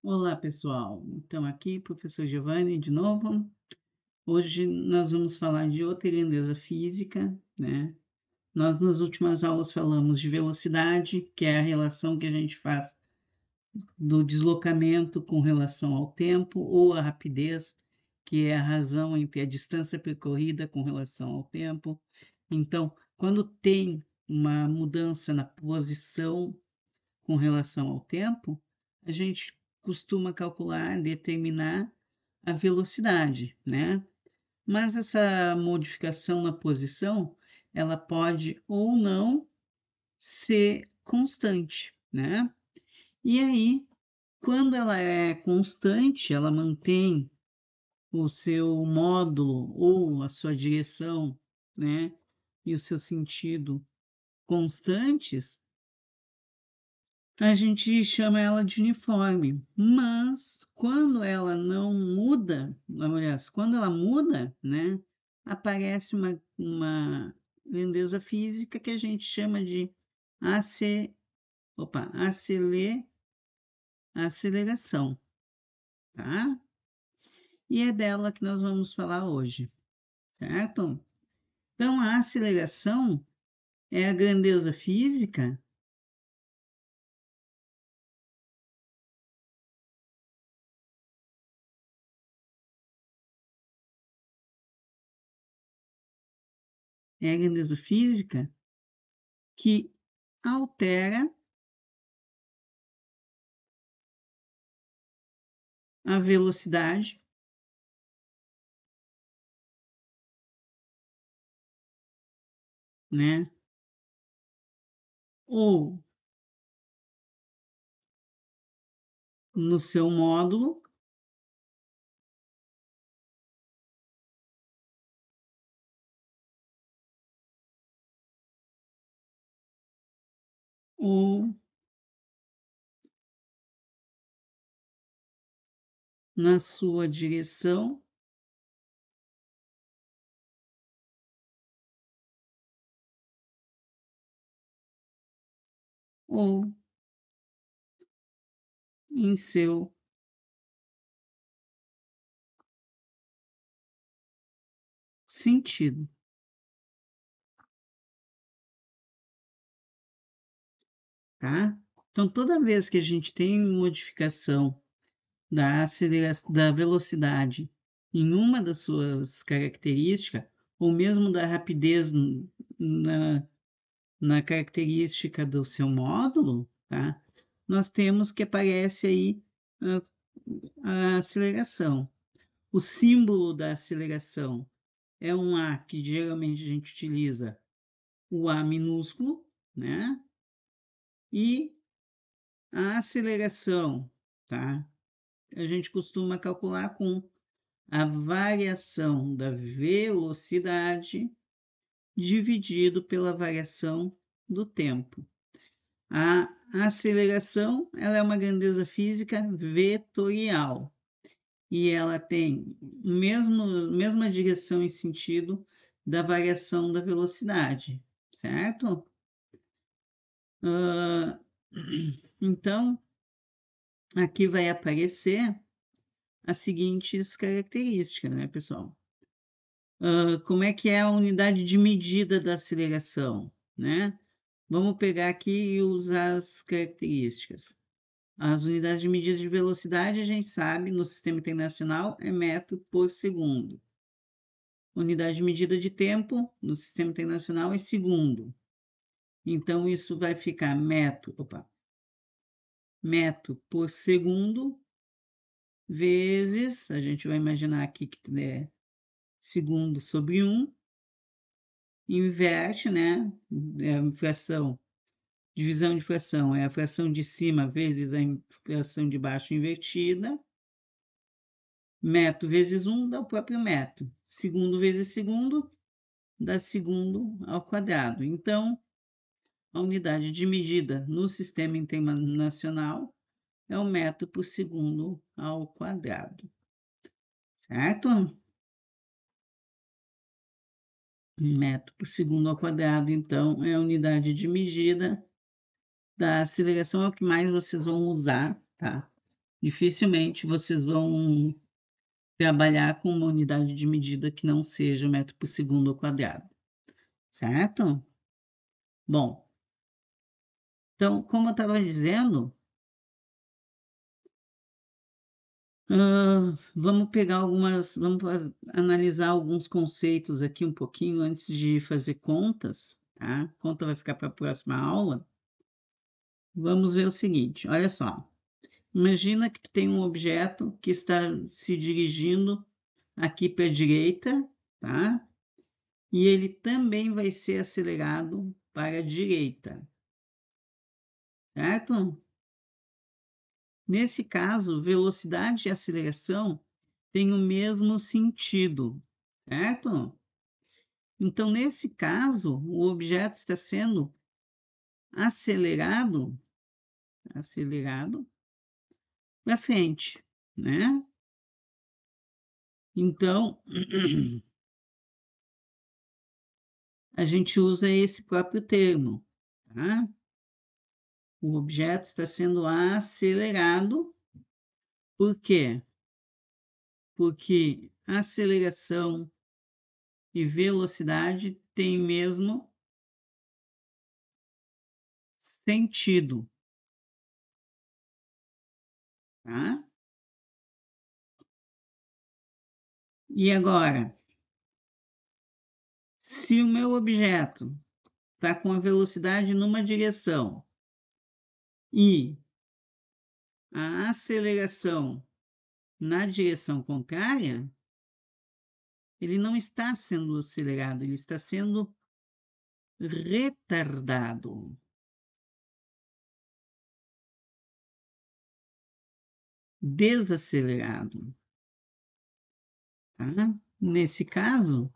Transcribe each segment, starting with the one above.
Olá, pessoal. Então, aqui, professor Giovanni, de novo. Hoje nós vamos falar de outra grandeza física, né? Nós, nas últimas aulas, falamos de velocidade, que é a relação que a gente faz do deslocamento com relação ao tempo, ou a rapidez, que é a razão entre a distância percorrida com relação ao tempo. Então, quando tem uma mudança na posição com relação ao tempo, a gente costuma calcular, determinar a velocidade, né? Mas essa modificação na posição, ela pode ou não ser constante, né? E aí, quando ela é constante, ela mantém o seu módulo ou a sua direção, né? E o seu sentido constantes, a gente chama ela de uniforme, mas quando ela não muda, aliás, quando ela muda, né, aparece uma grandeza física que a gente chama de ace, aceleração, tá? E é dela que nós vamos falar hoje, certo? Então, a aceleração é a grandeza física, é a grandeza física que altera a velocidade, né? Ou no seu módulo, ou na sua direção, ou em seu sentido, tá? Então, toda vez que a gente tem modificação da velocidade em uma das suas características, ou mesmo da rapidez na, na característica do seu módulo, tá? Nós temos que aparece aí a aceleração. O símbolo da aceleração é um A que geralmente a gente utiliza o A minúsculo, né? E a aceleração, tá? A gente costuma calcular com a variação da velocidade dividido pela variação do tempo. A aceleração, ela é uma grandeza física vetorial e ela tem mesma direção e sentido da variação da velocidade, certo? Ah, então, aqui vai aparecer as seguintes características, né, pessoal? Como é que é a unidade de medida da aceleração, né? Vamos pegar aqui e usar as características. As unidades de medida de velocidade, a gente sabe, no sistema internacional, é metro por segundo. Unidade de medida de tempo, no sistema internacional, é segundo. Então, isso vai ficar metro por segundo, vezes, a gente vai imaginar aqui que é segundo sobre 1, inverte, né? É a fração, divisão de fração, é a fração de cima vezes a fração de baixo invertida. Metro vezes 1 dá o próprio metro. Segundo vezes segundo dá segundo ao quadrado. Então, a unidade de medida no sistema internacional é o metro por segundo ao quadrado, certo? Metro por segundo ao quadrado, então, é a unidade de medida da aceleração, é o que mais vocês vão usar, tá? dificilmente vocês vão trabalhar com uma unidade de medida que não seja metro por segundo ao quadrado, certo? Bom, então, como eu estava dizendo, vamos pegar analisar alguns conceitos aqui um pouquinho antes de fazer contas, tá? Conta vai ficar para a próxima aula. Vamos ver o seguinte, olha só. Imagina que tu tem um objeto que está se dirigindo aqui para a direita, tá? E ele também vai ser acelerado para a direita, certo? Nesse caso, velocidade e aceleração têm o mesmo sentido, certo? Então, nesse caso, o objeto está sendo acelerado para frente, né? Então, a gente usa esse próprio termo, tá? O objeto está sendo acelerado, por quê? Porque aceleração e velocidade têm mesmo sentido, tá? E agora, se o meu objeto está com a velocidade numa direção e a aceleração na direção contrária, ele não está sendo acelerado, ele está sendo retardado, desacelerado, tá? Nesse caso,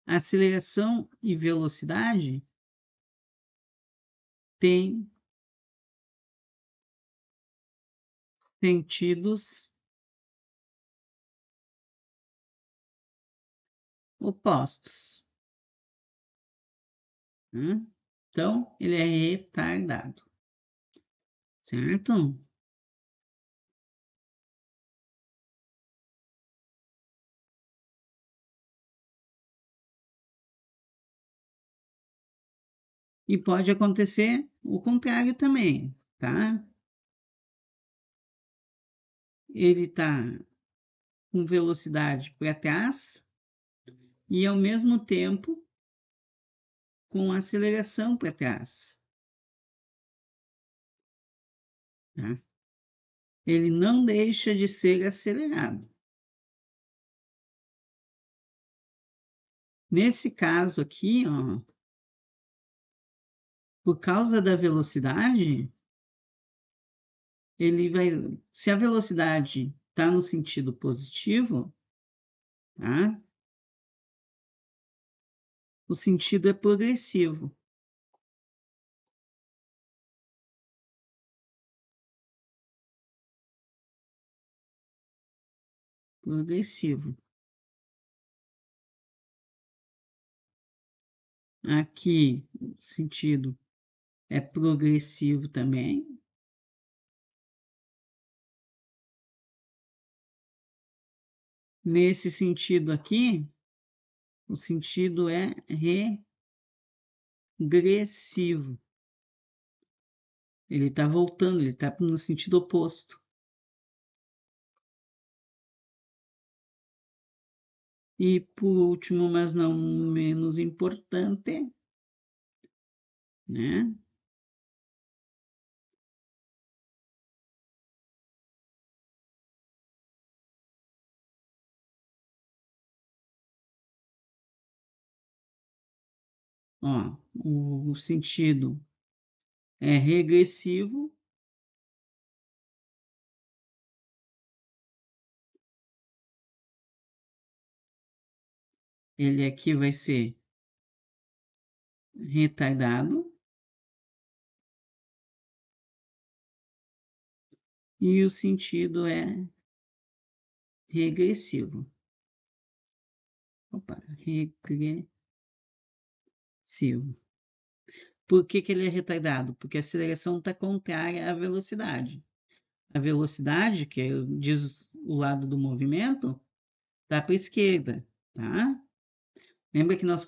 aceleração e velocidade têm sentidos opostos, né? Então, ele é retardado, certo? E pode acontecer o contrário também, tá? Ele está com velocidade para trás e, ao mesmo tempo, com aceleração para trás, tá? Ele não deixa de ser acelerado. Nesse caso aqui, ó, por causa da velocidade, ele vai. Se a velocidade está no sentido positivo, tá? O sentido é progressivo. Progressivo. Aqui, o sentido é progressivo também. Nesse sentido aqui, o sentido é regressivo. Ele está voltando, ele está no sentido oposto. E por último, mas não menos importante, né? Ó, o sentido é regressivo. Ele aqui vai ser retardado. E o sentido é regressivo. Opa, regressivo. Por que ele é retardado? Porque a aceleração está contrária à velocidade. A velocidade, que diz o lado do movimento, está para a esquerda, tá? Lembra que nós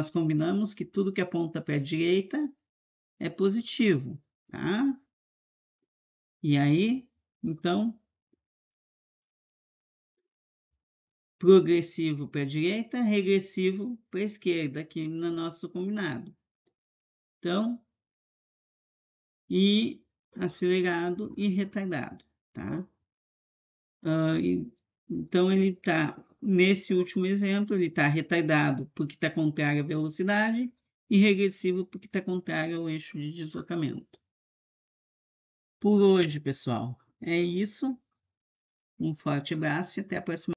combinamos que tudo que aponta para a direita é positivo, tá? E aí, então, progressivo para a direita, regressivo para a esquerda, aqui no nosso combinado. Então, e acelerado e retardado, tá? Então, ele está, nesse último exemplo, ele está retardado porque está contrário à velocidade e regressivo porque está contrário ao eixo de deslocamento. Por hoje, pessoal, é isso. Um forte abraço e até a próxima.